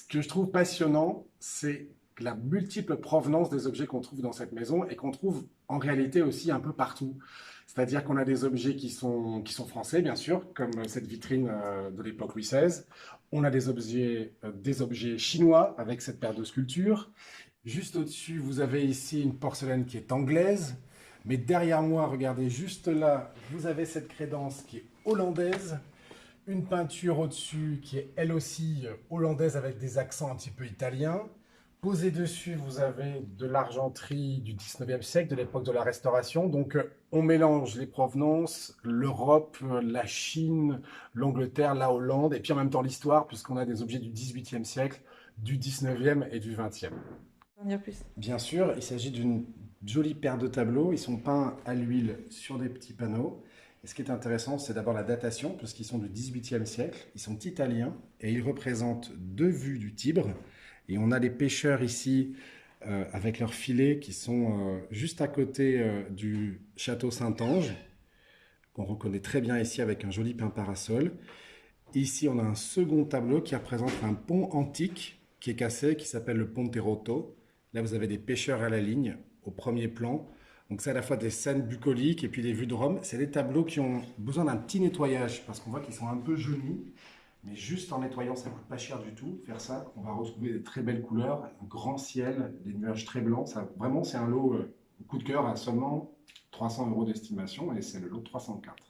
que je trouve passionnant, c'est la multiple provenance des objets qu'on trouve dans cette maison et qu'on trouve en réalité aussi un peu partout. C'est-à-dire qu'on a des objets qui sont français, bien sûr, comme cette vitrine de l'époque Louis XVI. On a des objets chinois avec cette paire de sculptures. Juste au-dessus, vous avez ici une porcelaine qui est anglaise. Mais derrière moi, regardez juste là, vous avez cette crédence qui est hollandaise. Une peinture au-dessus qui est elle aussi hollandaise avec des accents un petit peu italiens. Posé dessus, vous avez de l'argenterie du 19e siècle, de l'époque de la Restauration. Donc, on mélange les provenances, l'Europe, la Chine, l'Angleterre, la Hollande, et puis en même temps l'histoire, puisqu'on a des objets du 18e siècle, du 19e et du 20e. En dire plus. Bien sûr, il s'agit d'une jolie paire de tableaux. Ils sont peints à l'huile sur des petits panneaux. Et ce qui est intéressant, c'est d'abord la datation, puisqu'ils sont du 18e siècle. Ils sont italiens et ils représentent deux vues du Tibre. Et on a des pêcheurs ici avec leurs filets qui sont juste à côté du château Saint-Ange, qu'on reconnaît très bien ici avec un joli pain parasol. Ici, on a un second tableau qui représente un pont antique qui est cassé, qui s'appelle le Ponte Rotto. Là, vous avez des pêcheurs à la ligne au premier plan. Donc, c'est à la fois des scènes bucoliques et puis des vues de Rome. C'est des tableaux qui ont besoin d'un petit nettoyage parce qu'on voit qu'ils sont un peu jaunis. Mais juste en nettoyant, ça ne coûte pas cher du tout. Faire ça, on va retrouver des très belles couleurs, un grand ciel, des nuages très blancs. Ça, vraiment, c'est un lot coup de cœur à seulement 300 € d'estimation et c'est le lot de 304.